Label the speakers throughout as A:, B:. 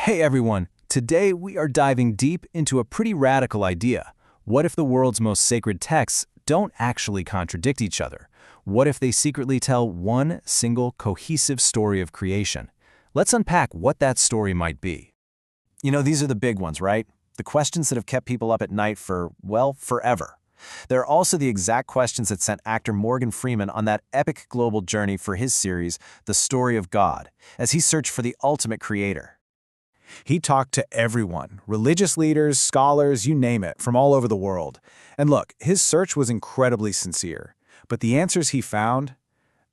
A: Hey everyone, today we are diving deep into a pretty radical idea. What if the world's most sacred texts don't actually contradict each other? What if they secretly tell one single cohesive story of creation? Let's unpack what that story might be. These are the big ones, right? The questions that have kept people up at night for, well, forever. They're also the exact questions that sent actor Morgan Freeman on that epic global journey for his series, The Story of God, as he searched for the ultimate creator. He talked to everyone, religious leaders, scholars, you name it, from all over the world. And look, his search was incredibly sincere. But the answers he found,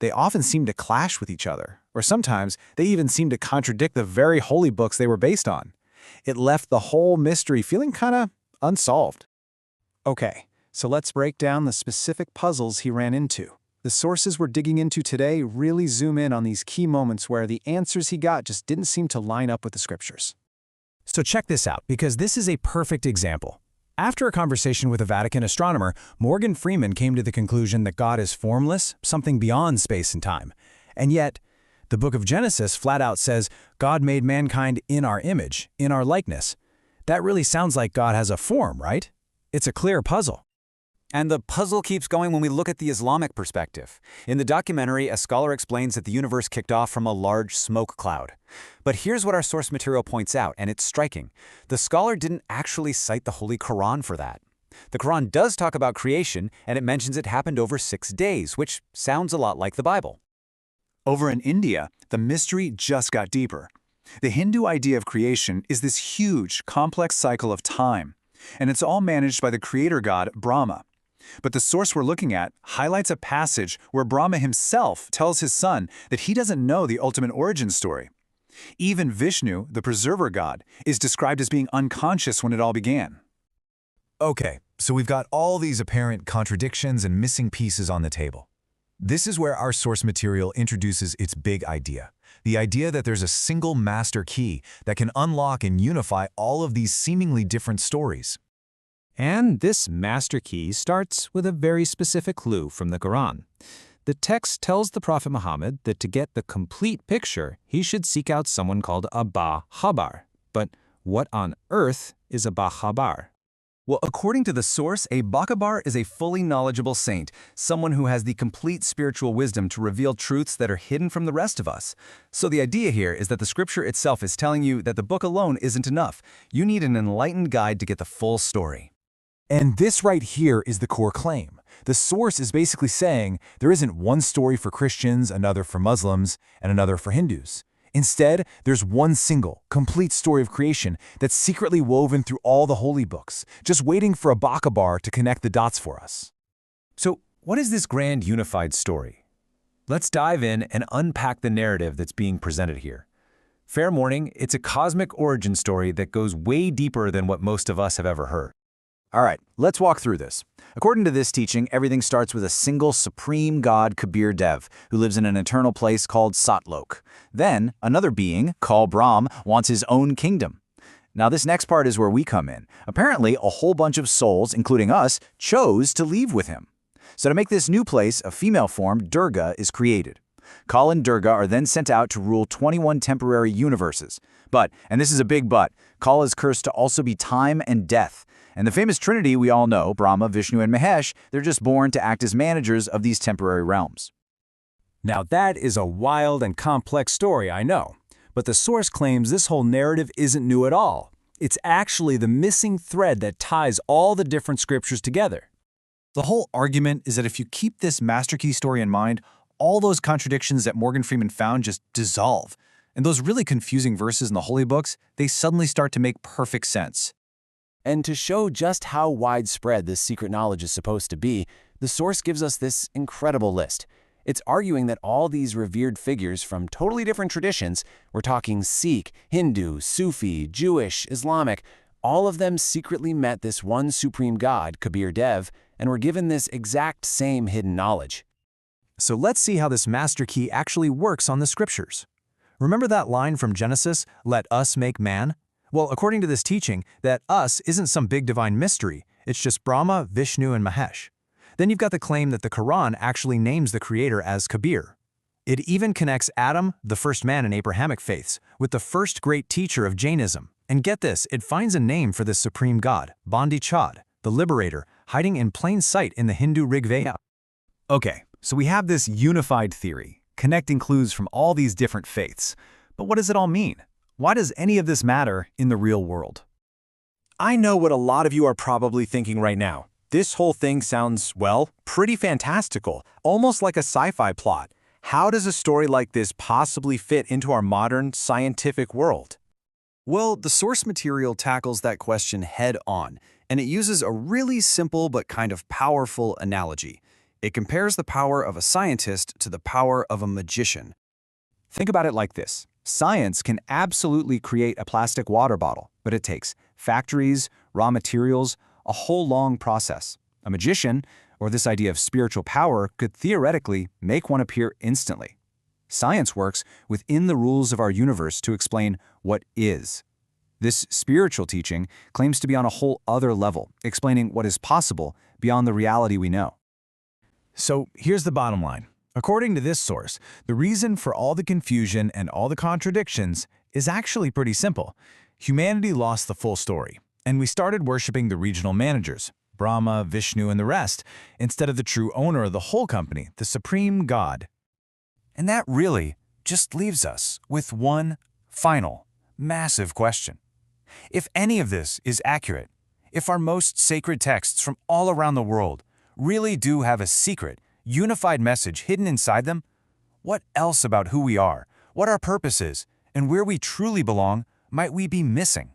A: they often seemed to clash with each other, or sometimes they even seemed to contradict the very holy books they were based on. It left the whole mystery feeling kinda unsolved. Okay, so let's break down the specific puzzles he ran into. The sources we're digging into today really zoom in on these key moments where the answers he got just didn't seem to line up with the scriptures.
B: So check this out, because this is a perfect example. After a conversation with a Vatican astronomer, Morgan Freeman came to the conclusion that God is formless, something beyond space and time. And yet, the book of Genesis flat out says God made mankind in our image, in our likeness. That really sounds like God has a form, right? It's a clear puzzle.
C: And the puzzle keeps going when we look at the Islamic perspective. In the documentary, a scholar explains that the universe kicked off from a large smoke cloud. But here's what our source material points out, and it's striking. The scholar didn't actually cite the Holy Quran for that. The Quran does talk about creation, and it mentions it happened over 6 days, which sounds a lot like the Bible.
D: Over in India, the mystery just got deeper. The Hindu idea of creation is this huge, complex cycle of time, and it's all managed by the creator god Brahma. But the source we're looking at highlights a passage where Brahma himself tells his son that he doesn't know the ultimate origin story. Even Vishnu, the preserver god, is described as being unconscious when it all began.
B: Okay, so we've got all these apparent contradictions and missing pieces on the table. This is where our source material introduces its big idea. The idea that there's a single master key that can unlock and unify all of these seemingly different stories.
E: And this master key starts with a very specific clue from the Quran. The text tells the Prophet Muhammad that to get the complete picture, he should seek out someone called a Ba-Khabar. But what on earth is a Ba-Khabar?
A: Well, according to the source, a Ba-Khabar is a fully knowledgeable saint, someone who has the complete spiritual wisdom to reveal truths that are hidden from the rest of us. So the idea here is that the scripture itself is telling you that the book alone isn't enough. You need an enlightened guide to get the full story.
B: And this right here is the core claim. The source is basically saying there isn't one story for Christians, another for Muslims, and another for Hindus. Instead, there's one single, complete story of creation that's secretly woven through all the holy books, just waiting for a Ba-Khabar to connect the dots for us.
A: So, what is this grand unified story? Let's dive in and unpack the narrative that's being presented here. Fair warning, it's a cosmic origin story that goes way deeper than what most of us have ever heard.
C: All right, let's walk through this. According to this teaching, everything starts with a single supreme god, Kabir Dev, who lives in an eternal place called Satlok. Then, another being, called Brahm, wants his own kingdom. Now this next part is where we come in. Apparently, a whole bunch of souls, including us, chose to leave with him. So to make this new place a female form, Durga is created. Kal and Durga are then sent out to rule 21 temporary universes. But, and this is a big but, Kal is cursed to also be time and death. And the famous trinity we all know, Brahma, Vishnu, and Mahesh, they're just born to act as managers of these temporary realms.
B: Now that is a wild and complex story, I know. But the source claims this whole narrative isn't new at all. It's actually the missing thread that ties all the different scriptures together.
D: The whole argument is that if you keep this master key story in mind, all those contradictions that Morgan Freeman found just dissolve. And those really confusing verses in the holy books, they suddenly start to make perfect sense.
F: And to show just how widespread this secret knowledge is supposed to be, the source gives us this incredible list. It's arguing that all these revered figures from totally different traditions, we're talking Sikh, Hindu, Sufi, Jewish, Islamic, all of them secretly met this one supreme god, Kabir Dev, and were given this exact same hidden knowledge.
B: So let's see how this master key actually works on the scriptures. Remember that line from Genesis, "Let us make man"? Well, according to this teaching, that us isn't some big divine mystery. It's just Brahma, Vishnu, and Mahesh. Then you've got the claim that the Quran actually names the creator as Kabir. It even connects Adam, the first man in Abrahamic faiths, with the first great teacher of Jainism. And get this, it finds a name for this supreme god, Bandi Chad, the liberator, hiding in plain sight in the Hindu Rig Veda.
D: Okay, so we have this unified theory, connecting clues from all these different faiths. But what does it all mean? Why does any of this matter in the real world?
G: I know what a lot of you are probably thinking right now. This whole thing sounds, well, pretty fantastical, almost like a sci-fi plot. How does a story like this possibly fit into our modern scientific world?
H: Well, the source material tackles that question head on, and it uses a really simple but kind of powerful analogy. It compares the power of a scientist to the power of a magician.
C: Think about it like this. Science can absolutely create a plastic water bottle, but it takes factories, raw materials, a whole long process. A magician, or this idea of spiritual power, could theoretically make one appear instantly. Science works within the rules of our universe to explain what is. This spiritual teaching claims to be on a whole other level, explaining what is possible beyond the reality we know.
B: So here's the bottom line. According to this source, the reason for all the confusion and all the contradictions is actually pretty simple. Humanity lost the full story, and we started worshiping the regional managers, Brahma, Vishnu, and the rest, instead of the true owner of the whole company, the supreme god.
G: And that really just leaves us with one final, massive question. If any of this is accurate, if our most sacred texts from all around the world really do have a secret, unified message hidden inside them, what else about who we are, what our purpose is, and where we truly belong might we be missing?